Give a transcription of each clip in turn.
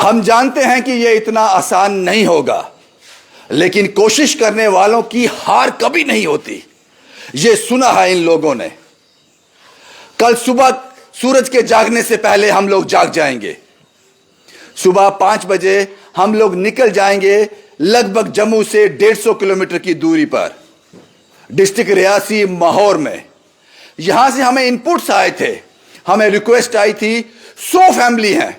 हम जानते हैं कि यह इतना आसान नहीं होगा, लेकिन कोशिश करने वालों की हार कभी नहीं होती। यह सुना है इन लोगों ने। कल सुबह सूरज के जागने से पहले हम लोग जाग जाएंगे। सुबह 5 बजे हम लोग निकल जाएंगे लगभग जम्मू से 150 किलोमीटर की दूरी पर, डिस्ट्रिक्ट रियासी माहौर में। यहां से हमें इनपुट्स आए थे, हमें रिक्वेस्ट आई थी। 100 फैमिली हैं।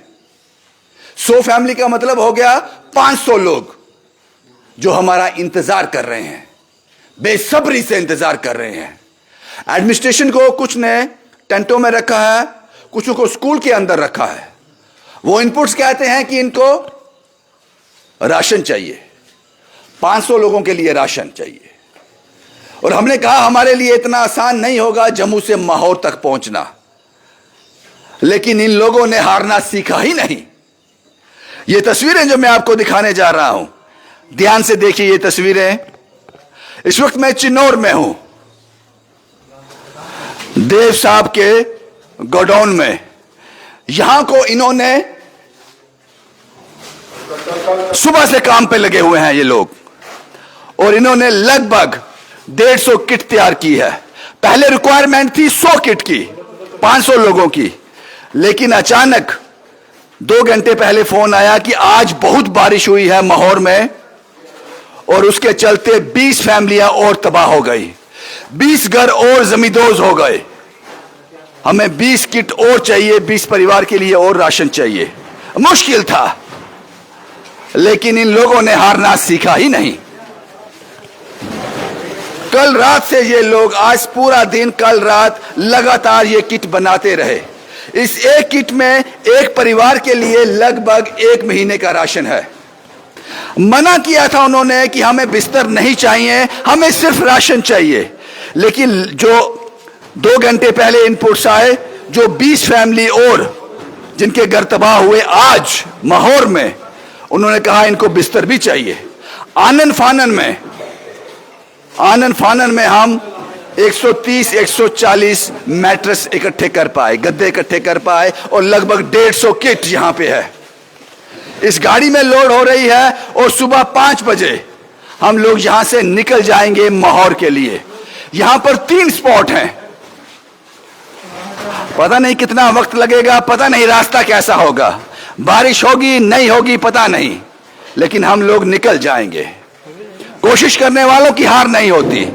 100 फैमिली का मतलब हो गया 500 लोग जो हमारा इंतजार कर रहे हैं, बेसब्री से इंतजार कर रहे हैं। एडमिनिस्ट्रेशन को कुछ ने टेंटों में रखा है, कुछ को स्कूल के अंदर रखा है। वो इनपुट्स कहते हैं कि इनको राशन चाहिए, 500 लोगों के लिए राशन चाहिए। और हमने कहा हमारे लिए इतना आसान नहीं होगा जम्मू से माहौर तक पहुंचना, लेकिन इन लोगों ने हारना सीखा ही नहीं। ये तस्वीरें जो मैं आपको दिखाने जा रहा हूं, ध्यान से देखिए ये तस्वीरें। इस वक्त मैं चिन्नौर में हूं, देव साहब के गोडाउन में। यहां को इन्होंने सुबह से काम पे लगे हुए हैं ये लोग, और इन्होंने लगभग 150 किट तैयार की है। पहले रिक्वायरमेंट थी 100 किट की, 500 लोगों की, लेकिन अचानक 2 घंटे पहले फोन आया कि आज बहुत बारिश हुई है माहौर में, और उसके चलते 20 फैमिलियां और तबाह हो गई, 20 घर और जमींदोज हो गए। हमें 20 किट और चाहिए, 20 परिवार के लिए और राशन चाहिए। मुश्किल था, लेकिन इन लोगों ने हारना सीखा ही नहीं। कल रात से ये लोग, आज पूरा दिन, कल रात लगातार ये किट बनाते रहे। इस एक किट में एक परिवार के लिए लगभग 1 महीने का राशन है। मना किया था उन्होंने कि हमें बिस्तर नहीं चाहिए, हमें सिर्फ राशन चाहिए। लेकिन जो 2 घंटे पहले इनपुट्स आए, जो 20 फैमिली और जिनके घर तबाह हुए आज माहौर में, उन्होंने कहा इनको बिस्तर भी चाहिए। आनन फानन में हम 130-140 मैट्रेस इकट्ठे कर पाए, गद्दे इकट्ठे कर पाए, और लगभग 150 किट यहां पे है। इस गाड़ी में लोड हो रही है, और सुबह 5 बजे हम लोग यहां से निकल जाएंगे माहौर के लिए। यहां पर 3 स्पॉट हैं। पता नहीं कितना वक्त लगेगा, पता नहीं रास्ता कैसा होगा, बारिश होगी नहीं होगी पता नहीं, लेकिन हम लोग निकल जाएंगे। कोशिश करने वालों की हार नहीं होती।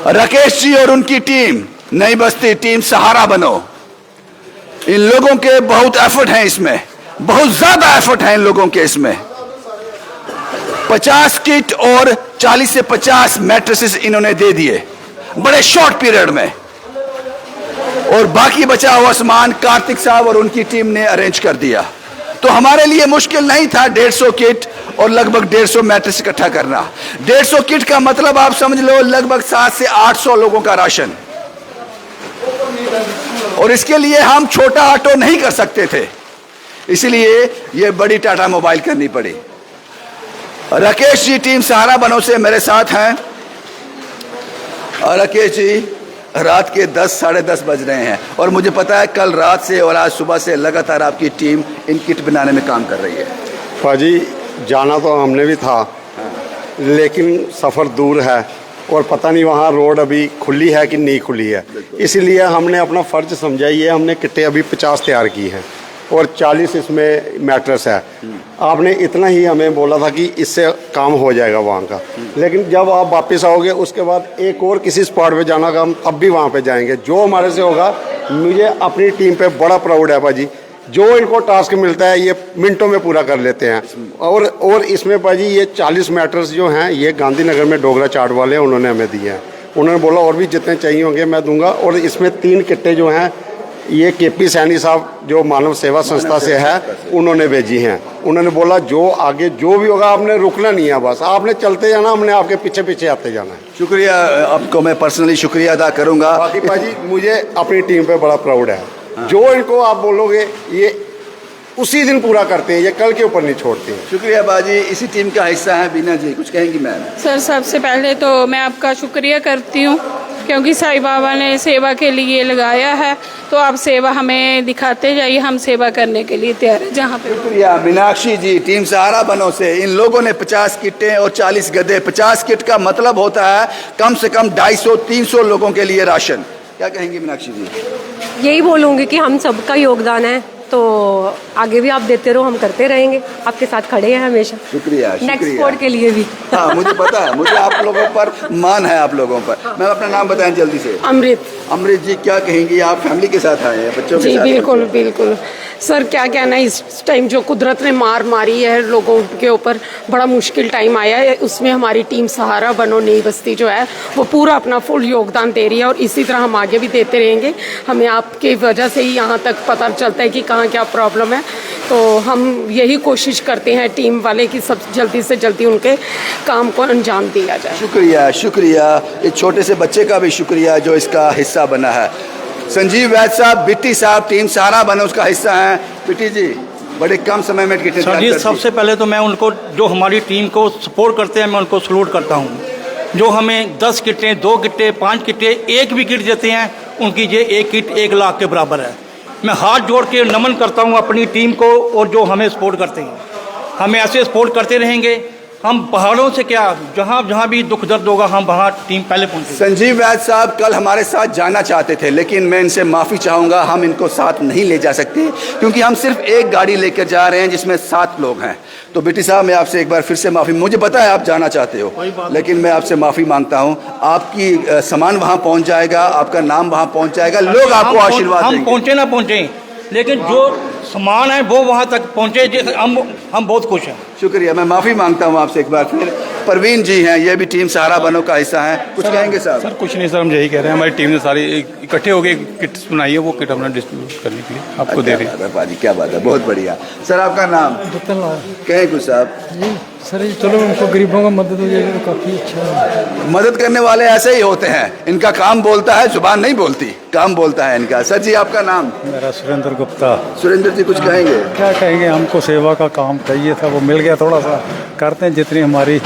राकेश जी और उनकी टीम, नई बस्ती टीम, सहारा बनो। इन लोगों के बहुत एफर्ट हैं इसमें, बहुत ज्यादा एफर्ट है इन लोगों के इसमें। 50 किट और 40 से 50 मैट्रेसेस इन्होंने दे दिए बड़े शॉर्ट पीरियड में, और बाकी बचा हुआ सामान कार्तिक साहब और उनकी टीम ने अरेंज कर दिया। तो हमारे लिए मुश्किल नहीं था 150 किट और लगभग 150 मैट्रेस इकट्ठा करना। 150 किट का मतलब आप समझ लो लगभग 700 से 800 लोगों का राशन। और इसके लिए हम छोटा ऑटो नहीं कर सकते थे, इसलिए यह बड़ी टाटा मोबाइल करनी पड़ी। राकेश जी टीम सहारा बनो से मेरे साथ हैं। और राकेश जी, रात के 10 साढ़े 10 बज रहे हैं, और मुझे पता है कल रात से और आज सुबह से लगातार आपकी टीम इन किट बनाने में काम कर रही है। पाजी, जाना तो हमने भी था, लेकिन सफ़र दूर है और पता नहीं वहाँ रोड अभी खुली है कि नहीं खुली है। इसीलिए हमने अपना फ़र्ज समझा, ये हमने किटें अभी 50 तैयार की हैं और 40 इसमें मैट्रेस है। आपने इतना ही हमें बोला था कि इससे काम हो जाएगा वहाँ का, लेकिन जब आप वापस आओगे उसके बाद एक और किसी स्पॉट पे जाना का, हम अब भी वहाँ पे जाएंगे। जो हमारे से होगा, मुझे अपनी टीम पे बड़ा प्राउड है भाजी। जो इनको टास्क मिलता है ये मिनटों में पूरा कर लेते हैं। और इसमें भाजी ये 40 मैट्रेस जो हैं ये गांधीनगर में डोगरा चाट वाले उन्होंने हमें दिए हैं। उन्होंने बोला और भी जितने चाहिए होंगे मैं दूंगा। और इसमें 3 किट्टे जो हैं ये केपी सैनी साहब जो मानव सेवा संस्था से है उन्होंने भेजी हैं। उन्होंने बोला जो आगे जो भी होगा आपने रुकना नहीं है, बस आपने चलते जाना, हमने आपके पीछे पीछे आते जाना है। शुक्रिया, आपको मैं पर्सनली शुक्रिया अदा करूंगा। बाकी भाजी मुझे अपनी टीम पे बड़ा प्राउड है। जो इनको आप बोलोगे ये उसी दिन पूरा करते हैं, ये कल के ऊपर नहीं छोड़ते हैं। शुक्रिया बाजी, इसी टीम का हिस्सा है बीना जी, कुछ कहेंगी मैम? सर सबसे पहले तो मैं आपका शुक्रिया करती हूँ क्योंकि साईं बाबा ने सेवा के लिए लगाया है, तो आप सेवा हमें दिखाते जाइए, हम सेवा करने के लिए तैयार है जहाँ पे। शुक्रिया मीनाक्षी जी, टीम सहारा बनों से। इन लोगों ने 50 किटें और 40 गधे, 50 किट का मतलब होता है कम से कम 250-300 लोगों के लिए राशन। क्या कहेंगी मीनाक्षी जी? यही बोलूँगी कि हम सबका योगदान है, तो आगे भी आप देते रहो, हम करते रहेंगे, आपके साथ खड़े हैं हमेशा। शुक्रिया नेक्स्ट शुक्रिया। स्पोर्ट के लिए भी। हाँ मुझे पता है, मुझे आप लोगों पर मान है, आप लोगों पर। मैं अपना नाम बताएं जल्दी से। अमृत। अमृत जी, क्या कहेंगी? आप फैमिली के साथ आए हैं, बच्चों के जी साथ? बिल्कुल बिल्कुल सर, क्या कहना है, इस टाइम जो कुदरत ने मार मारी है लोगों के ऊपर, बड़ा मुश्किल टाइम आया है, उसमें हमारी टीम सहारा बनो नई बस्ती जो है वो पूरा अपना फुल योगदान दे रही है और इसी तरह हम आगे भी देते रहेंगे। हमें आपकी वजह से ही यहाँ तक पता चलता है कि कहाँ क्या प्रॉब्लम है, तो हम यही कोशिश करते हैं टीम वाले कि सब जल्दी से जल्दी उनके काम को अंजाम दिया जाए। शुक्रिया शुक्रिया। एक छोटे से बच्चे का भी शुक्रिया जो इसका हिस्सा बना है। संजीव वैद्य साहब, बिट्टी साहब, टीम सहारा बनो उसका हिस्सा हैं। बिट्टी जी, बड़े कम समय में कितने सर जी, सबसे पहले तो मैं उनको, जो हमारी टीम को सपोर्ट करते हैं, मैं उनको सलूट करता हूँ। जो हमें 10 किटें, 2 किटें, 5 किटें, एक भी किट देते हैं, उनकी ये एक किट 1 लाख के बराबर है। मैं हाथ जोड़ के नमन करता हूँ अपनी टीम को और जो हमें सपोर्ट करते हैं। हमें ऐसे सपोर्ट करते रहेंगे। हम पहाड़ों से क्या, जहाँ जहाँ भी दुख दर्द होगा, हम वहाँ टीम पहले पहुँचे। संजीव वैद्य साहब कल हमारे साथ जाना चाहते थे, लेकिन मैं इनसे माफ़ी चाहूँगा, हम इनको साथ नहीं ले जा सकते क्योंकि हम सिर्फ एक गाड़ी लेकर जा रहे हैं जिसमें 7 लोग हैं। तो बिट्टी साहब, मैं आपसे एक बार फिर से माफ़ी, मुझे पता है आप जाना चाहते हो, लेकिन मैं आपसे माफ़ी मांगता हूँ। आपकी सामान वहाँ पहुँच जाएगा, आपका नाम वहाँ पहुँच जाएगा, लोग आपको आशीर्वाद देंगे। हम पहुँचे ना पहुँचे, लेकिन जो सामान है वो वहाँ तक पहुँचे, हम बहुत खुश हैं। शुक्रिया, मैं माफ़ी मांगता हूँ आपसे एक बार फिर। परवीन जी हैं, ये भी टीम सहारा बनो का हिस्सा है, कुछ कहेंगे साहब? सर कुछ नहीं सर, हम यही कह रहे हैं, हमारी टीम ने सारी इकट्ठे हो गए किट्स बनाई है, वो किट अपना डिस्ट्रीब्यूट करने के लिए आपको दे रही है। पाजी, क्या बात है, बहुत बढ़िया। सर आपका नाम? कहें कुछ साहब? जी सर, चलो उनको गरीबों का मदद हो जाएगी तो काफ़ी अच्छा है। मदद करने वाले ऐसे ही होते हैं, इनका काम बोलता है, जुबान नहीं बोलती, काम बोलता है इनका। सर जी आपका नाम? मेरा सुरेंद्र गुप्ता। सुरेंद्र जी कुछ कहेंगे? क्या कहेंगे, हमको सेवा का काम चाहिए था, वो मिल गया, थोड़ा सा करते हैं जितनी हमारी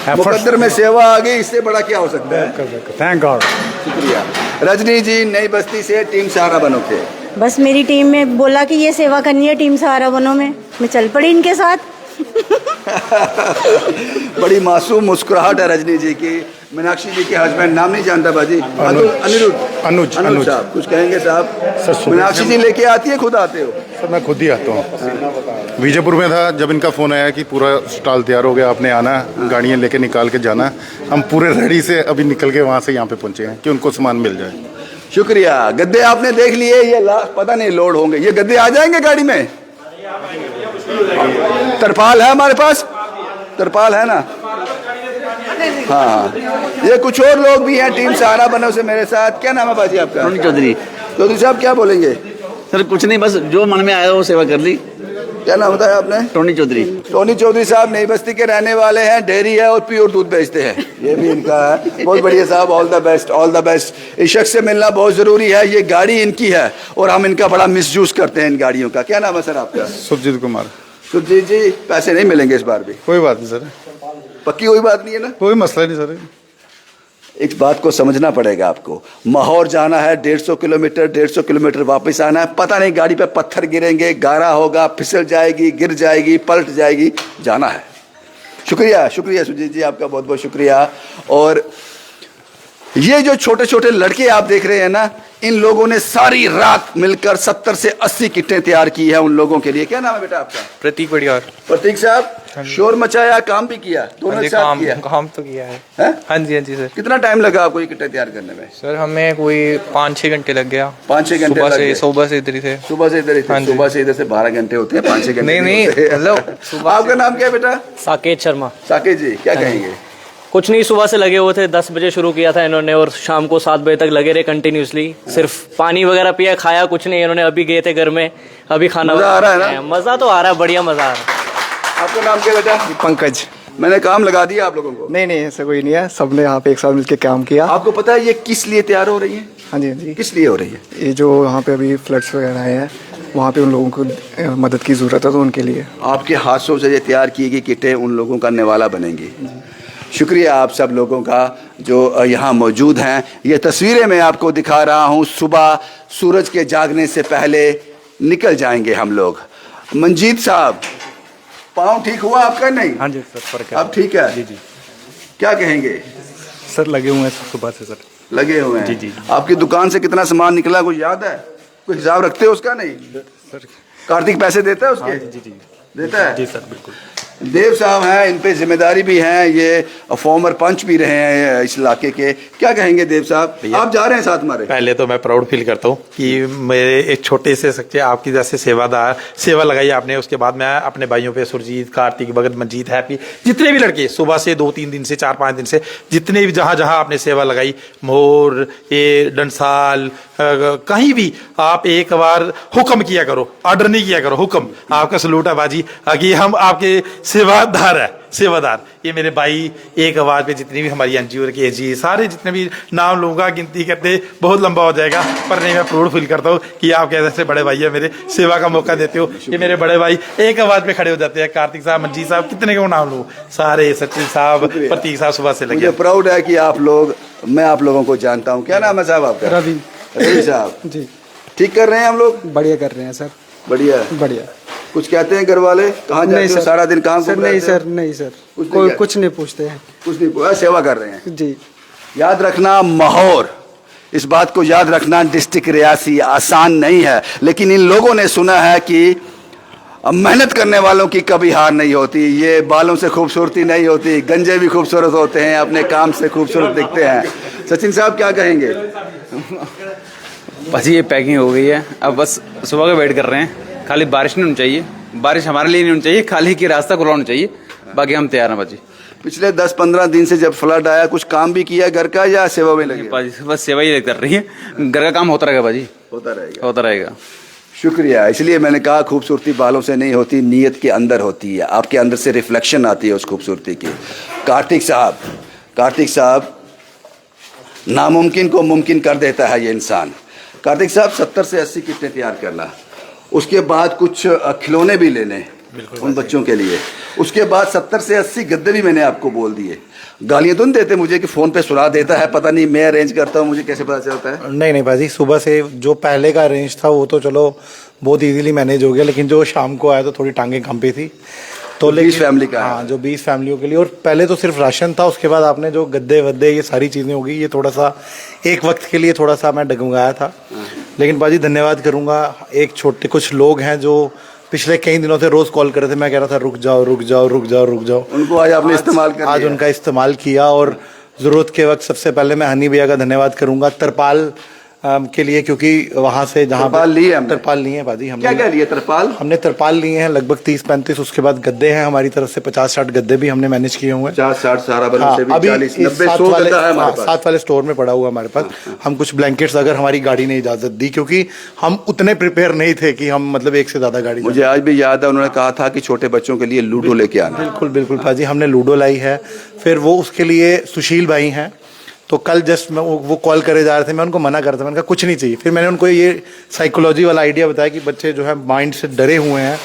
मुकद्दर में सेवा आ गई, इससे बड़ा क्या हो सकता है? Thank God. शुक्रिया। रजनी जी, नई बस्ती से, टीम सहारा बनो के। बस मेरी टीम में बोला कि ये सेवा करनी है टीम सहारा बनो में, मैं चल पड़ी इनके साथ। बड़ी मासूम मुस्कुराहट है रजनी जी की। मीनाक्षी जी के हस्बैंड, नाम नहीं जानता बाजी, अनुज साहब, कुछ कहेंगे साहब? मीनाक्षी जी लेके आती है, खुद आते हो? सर मैं खुद ही आता हूँ। विजयपुर में था जब इनका फ़ोन आया कि पूरा स्टॉल तैयार हो गया, आपने आना, गाड़ियाँ लेके निकाल के जाना। हम पूरे रेडी से अभी निकल के वहाँ से यहाँ पे पहुँचे हैं कि उनको सामान मिल जाए। शुक्रिया। गद्दे आपने देख लिए, ये पता नहीं लोड होंगे, ये गद्दे आ जाएंगे गाड़ी में? तरपाल है हमारे पास, तरपाल है ना? हाँ, ये कुछ और लोग भी हैं टीम सहारा बनो से मेरे साथ। क्या नाम है बाजी आपका? टोनी चौधरी। चौधरी साहब क्या बोलेंगे? सर कुछ नहीं, बस जो मन में आया वो सेवा कर ली। क्या नाम बताया आपने? टोनी चौधरी। टोनी चौधरी साहब नई बस्ती के रहने वाले हैं, डेयरी है और प्योर दूध बेचते हैं, ये भी इनका है। बहुत बढ़िया साहब, all the best, all the best. इस शख्स से मिलना बहुत ज़रूरी है, ये गाड़ी इनकी है और हम इनका बड़ा मिसयूज करते हैं इन गाड़ियों का। क्या नाम है सर आपका? सुरजीत कुमार। सुरजीत जी, पैसे नहीं मिलेंगे इस बार भी? कोई बात नहीं सर, पक्की कोई बात नहीं है ना? कोई मसला नहीं सर। एक बात को समझना पड़ेगा आपको, माहौर जाना है 150 किलोमीटर, 150 किलोमीटर वापस आना है, पता नहीं गाड़ी पे पत्थर गिरेंगे, गारा होगा, फिसल जाएगी, गिर जाएगी, पलट जाएगी, जाना है। शुक्रिया, शुक्रिया सुजीत जी, आपका बहुत बहुत शुक्रिया। और ये जो छोटे छोटे लड़के आप देख रहे हैं ना, इन लोगों ने सारी रात मिलकर 70 से 80 किटें तैयार की है उन लोगों के लिए। क्या नाम है बेटा आपका? प्रतीक बढ़ियार। प्रतीक साहब, शोर मचाया, काम भी किया, दोनों साथ किया? काम तो किया है। हाँ जी सर। कितना टाइम लगा आपको ये किटें तैयार करने में? सर हमें कोई 5-6 घंटे लग गया। 5-6 घंटे? सुबह से इधर ही थे। सुबह से इधर ही थे? सुबह से इधर से 12 घंटे होते हैं, 5-6 घंटे नहीं मतलब। आपका नाम क्या है बेटा? साकेत शर्मा। साकेत जी, क्या कहेंगे? कुछ नहीं, सुबह से लगे हुए थे, 10 बजे शुरू किया था इन्होंने और शाम को 7 बजे तक लगे रहे कंटिन्यूसली। सिर्फ पानी वगैरह पिया, खाया कुछ नहीं इन्होंने। अभी गए थे घर में, अभी खाना। मजा आ रहा है ना? मजा तो आ रहा है, बढ़िया मजा आ रहा है। आपका नाम क्या बेटा? पंकज। मैंने काम लगा दिया आप लोगों को? नहीं ऐसा कोई नहीं है, सबने यहाँ पे एक साथ मिलकर काम किया। आपको पता है ये किस लिए तैयार हो रही है? हाँ जी हाँ जी। किस लिए हो रही है? ये जो यहाँ पे अभी फ्लड्स वगैरह आए हैं, वहाँ पे उन लोगों को मदद की ज़रूरत है तो उनके लिए। आपके हाथों से ये तैयार की गई किटें उन लोगों का निवाला बनेंगी। शुक्रिया आप सब लोगों का जो यहाँ मौजूद हैं। ये तस्वीरें मैं आपको दिखा रहा हूँ, सुबह सूरज के जागने से पहले निकल जाएंगे हम लोग। मंजीत साहब, पाँव ठीक हुआ आपका? नहीं, हाँ जी सर, फर्क है अब ठीक है। जी जी क्या कहेंगे? सर लगे हुए हैं सुबह से सर। लगे हुए हैं। जी जी। आपकी दुकान से कितना सामान निकला कुछ याद है? कोई हिसाब रखते हो उसका? नहीं सर। कार्तिक पैसे देता है उसके? हाँ, जी जी देता है। जी सर बिल्कुल। देव साहब हैं, इन पे जिम्मेदारी भी हैं, ये फॉर्मर पंच भी रहे हैं इस इलाके के। क्या कहेंगे देव साहब? आप जा रहे हैं साथ हमारे? पहले तो मैं प्राउड फील करता हूँ कि मेरे एक छोटे से सच्चे आपकी जैसे सेवा लगाई आपने। उसके बाद मैं अपने भाइयों पे सुरजीत, कार्तिक, भगत, मंजीत, हैप्पी, जितने भी लड़के सुबह से 2-3 दिन से 4-5 दिन से जितने भी जहाँ जहाँ आपने सेवा लगाई, मोर, ये डंसाल, कहीं भी आप एक बार हुक्म किया करो, ऑर्डर नहीं किया करो, हुक्म। आपका सलूट है बाजी कि हम आपके सेवादार। ये मेरे भाई एक आवाज पे जितनी भी हमारी एनजीओ के जी सारे जितने भी नाम लूंगा, गिनती करते बहुत लंबा हो जाएगा, पर नहीं, मैं प्राउड फील करता हूँ कि आप कैसे बड़े भाई है मेरे, सेवा का मौका देते हो। ये मेरे बड़े भाई एक आवाज पे खड़े हो जाते हैं। कार्तिक साहब, मंजीत साहब, कितने को नाम लूं, सारे, सचिन साहब, प्रतीक साहब सुबह से लगे। मुझे प्राउड है कि आप लोग, मैं आप लोगों को जानता हूँ। क्या नाम है साहब आपका? रवि साहब जी। ठीक कर रहे हैं हम लोग? बढ़िया कर रहे हैं सर। बढ़िया बढ़िया। कुछ कहते हैं घर वाले? कहाँ जाते हो सारा दिन? कहाँ सर? नहीं सर, नहीं सर, कुछ नहीं पूछते हैं। कुछ नहीं पूछा, सेवा कर रहे हैं जी। याद रखना, माहौर, इस बात को याद रखना, डिस्ट्रिक्ट रियासी आसान नहीं है, लेकिन इन लोगों ने सुना है कि मेहनत करने वालों की कभी हार नहीं होती। ये बालों से खूबसूरती नहीं होती, गंजे भी खूबसूरत होते हैं, अपने काम से खूबसूरत दिखते हैं। सचिन साहब क्या कहेंगे? बस ये पैकिंग हो गई है, अब बस सुबह का वेट कर रहे हैं। खाली बारिश नहीं होनी चाहिए, बारिश हमारे लिए नहीं होनी चाहिए, खाली की रास्ता खुला होना चाहिए, बाकी हम तैयार हैं बाजी। पिछले 10-15 दिन से जब फ्लड आया, कुछ काम भी किया घर का या सेवा में लगे? बस सेवा ही कर रही है, घर का काम होता रहेगा बाजी, होता रहेगा। शुक्रिया। इसलिए मैंने कहा खूबसूरती बालों से नहीं होती, नीयत के अंदर होती है, आपके अंदर से रिफ्लेक्शन आती है उस खूबसूरती की। कार्तिक साहब, नामुमकिन को मुमकिन कर देता है ये इंसान। कार्तिक साहब, 70 से 80 किटें तैयार करना, उसके बाद कुछ खिलौने भी लेने उन बच्चों के लिए, उसके बाद 70 से 80 गद्दे भी मैंने आपको बोल दिए। गालियाँ तो नहीं देते मुझे कि फ़ोन पे सुना देता है, पता नहीं मैं अरेंज करता हूँ, मुझे कैसे पता चलता है? नहीं भाजी, सुबह से जो पहले का अरेंज था वो तो चलो बहुत इजीली मैनेज हो गया, लेकिन जो शाम को आया तो थोड़ी टांगें कांपी थी। तो 20 फैमिली का? हाँ, जो 20 फैमिलियों के लिए। और पहले तो सिर्फ राशन था, उसके बाद आपने जो गद्दे वद्दे ये सारी चीज़ें हो गई, ये थोड़ा सा एक वक्त के लिए थोड़ा सा मैं डगमगाया था। लेकिन बाजी धन्यवाद करूँगा, एक छोटे कुछ लोग हैं जो पिछले कई दिनों से रोज़ कॉल कर रहे थे, मैं कह रहा था रुक जाओ, उनको आज आपने इस्तेमाल कर लिया। आज उनका इस्तेमाल किया। और ज़रूरत के वक्त सबसे पहले मैं हनी भैया का धन्यवाद करूँगा तरपाल के लिए, क्योंकि वहाँ से जहाँ तरपाल लिए हैं बाजी। हमने क्या लिए? हमने तरपाल लिए हैं लगभग 30-35। उसके बाद गद्दे हैं हमारी तरफ से 50-60 गद्दे भी हमने मैनेज किए हुए हैं। 50-60 सारा हाँ, अभी 7 वाले स्टोर में पड़ा हुआ हमारे पास। हम कुछ ब्लैंकेट्स, अगर हमारी गाड़ी ने इजाजत दी, क्योंकि हम उतने प्रिपेयर नहीं थे कि हम मतलब एक से ज्यादा गाड़ी। मुझे आज भी याद है उन्होंने कहा था कि छोटे बच्चों के लिए लूडो लेके आना। बिल्कुल भाजी, हमने लूडो लाई है। फिर वो उसके लिए सुशील भाई हैं, तो कल जस्ट मैं वो कॉल करे जा रहे थे, मैं उनको मना करता, मैंने कहा कुछ नहीं चाहिए। फिर मैंने उनको ये साइकोलॉजी वाला आइडिया बताया कि बच्चे जो है माइंड से डरे हुए हैं,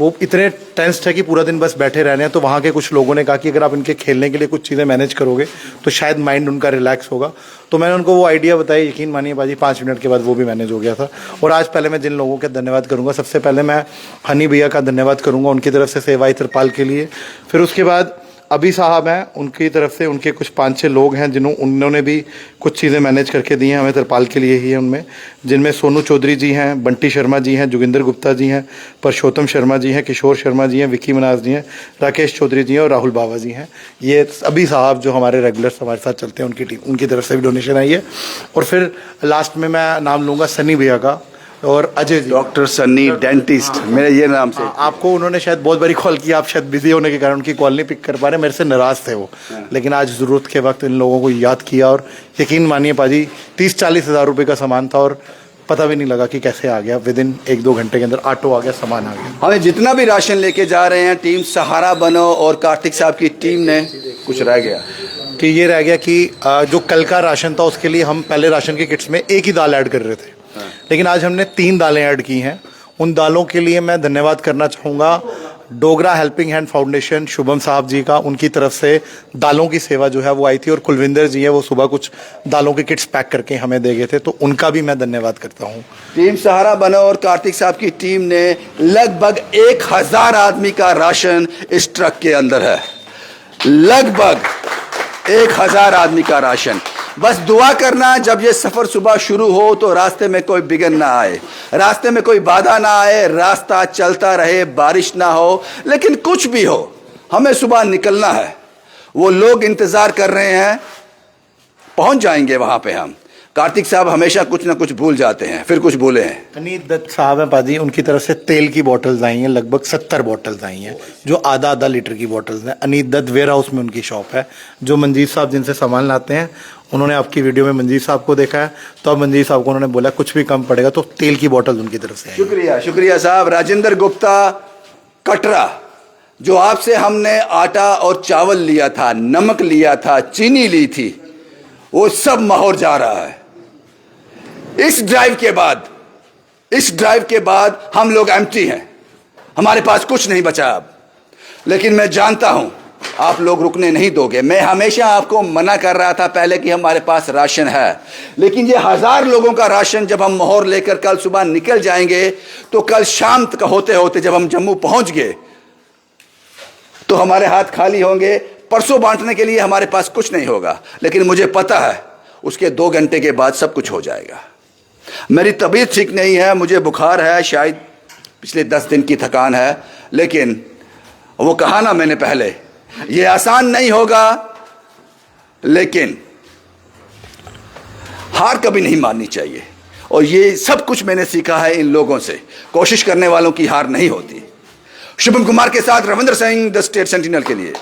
वो इतने टेंस्ड है कि पूरा दिन बस बैठे रहने हैं। तो वहाँ के कुछ लोगों ने कहा कि अगर आप इनके खेलने के लिए कुछ चीज़ें मैनेज करोगे तो शायद माइंड उनका रिलैक्स होगा। तो मैंने उनको वो आइडिया बताया, यकीन मानिए बाजी 5 मिनट के बाद वो भी मैनेज हो गया था। और आज पहले मैं जिन लोगों का धन्यवाद करूँगा, सबसे पहले मैं हनी भैया का धन्यवाद करूँगा उनकी तरफ से सेवाई तरपाल के लिए। फिर उसके बाद अभी साहब हैं, उनकी तरफ से उनके कुछ 5-6 लोग हैं उन्होंने भी कुछ चीज़ें मैनेज करके दी हैं हमें तरपाल के लिए ही है। उनमें जिनमें सोनू चौधरी जी हैं, बंटी शर्मा जी हैं, जोगिंदर गुप्ता जी हैं, परशोत्तम शर्मा जी हैं, किशोर शर्मा जी हैं, विकी मनाज जी हैं, राकेश चौधरी जी हैं और राहुल बाबा जी हैं। ये अभी साहब जो हमारे रेगुलर्स हमारे साथ चलते हैं, उनकी टीम, उनकी तरफ से भी डोनेशन आई है। और फिर लास्ट में मैं नाम लूँगा सनी भैया का और अजय जी, डॉक्टर सन्नी डेंटिस्ट, मेरे ये नाम से। आपको उन्होंने शायद बहुत बारी कॉल किया, आप शायद बिजी होने के कारण उनकी कॉल नहीं पिक कर पा रहे, मेरे से नाराज थे वो। लेकिन आज ज़रूरत के वक्त इन लोगों को याद किया और यकीन मानिए पाजी 30-40 हज़ार रुपये का सामान था और पता भी नहीं लगा कि कैसे आ गया। विदिन 1-2 घंटे के अंदर ऑटो आ गया, सामान आ गया। हमें जितना भी राशन लेके जा रहे हैं, टीम सहारा बनो और कार्तिक साहब की टीम ने कुछ रह गया कि ये रह गया कि जो कल का राशन था उसके लिए हम पहले राशन की किट्स में एक ही दाल ऐड कर रहे थे, लेकिन आज हमने 3 दालें ऐड की हैं उन दालों के लिए मैं धन्यवाद करना चाहूँगा Dogra helping hand foundation Shubham साहब जी का। उनकी तरफ से दालों की सेवा जो है वो आई थी और कुलविंदर जी है वो सुबह कुछ दालों के किट्स पैक करके हमें दे गए थे, तो उनका भी मैं धन्यवाद करता हूँ। टीम सहारा बनो और कार्तिक साहब की टीम ने लगभग 1000 आदमी का राशन इस ट्रक के अंदर है, लगभग 1000 आदमी का राशन। बस दुआ करना जब ये सफर सुबह शुरू हो तो रास्ते में कोई बिगड़ ना आए, रास्ते में कोई बाधा ना आए, रास्ता चलता रहे, बारिश ना हो, लेकिन कुछ भी हो हमें सुबह निकलना है। वो लोग इंतजार कर रहे हैं, पहुंच जाएंगे वहां पे हम। कार्तिक साहब हमेशा कुछ ना कुछ भूल जाते हैं, फिर कुछ भूले हैं। अनीत दत्त साहब हैं पाजी, उनकी तरफ से तेल की बोतल्स आई हैं, लगभग 70 बोतल्स आई हैं जो आधा लीटर की बोतल्स हैं। अनीत दत्त वेयर हाउस में उनकी शॉप है। जो मंजीत साहब जिनसे सामान लाते हैं उन्होंने आपकी वीडियो में मंजीत साहब को देखा है, तो अब मंजीत साहब को उन्होंने बोला कुछ भी कम पड़ेगा तो तेल की बोतल उनकी तरफ से। शुक्रिया, शुक्रिया साहब। राजेंद्र गुप्ता कटरा, जो आपसे हमने आटा और चावल लिया था, नमक लिया था, चीनी ली थी, वो सब माहौर जा रहा है। इस ड्राइव के बाद हम लोग एम्प्टी हैं, हमारे पास कुछ नहीं बचा अब। लेकिन मैं जानता हूं आप लोग रुकने नहीं दोगे। मैं हमेशा आपको मना कर रहा था पहले कि हमारे पास राशन है, लेकिन ये 1000 लोगों का राशन जब हम मोहर लेकर कल सुबह निकल जाएंगे तो कल शाम तक होते होते जब हम जम्मू पहुंच गए तो हमारे हाथ खाली होंगे। परसों बांटने के लिए हमारे पास कुछ नहीं होगा, लेकिन मुझे पता है उसके 2 घंटे के बाद सब कुछ हो जाएगा। मेरी तबीयत ठीक नहीं है, मुझे बुखार है, शायद पिछले 10 दिन की थकान है, लेकिन वो कहा ना मैंने पहले, ये आसान नहीं होगा, लेकिन हार कभी नहीं माननी चाहिए। और ये सब कुछ मैंने सीखा है इन लोगों से। कोशिश करने वालों की हार नहीं होती। शुभम कुमार के साथ Ravindra Singh, the state sentinel के लिए।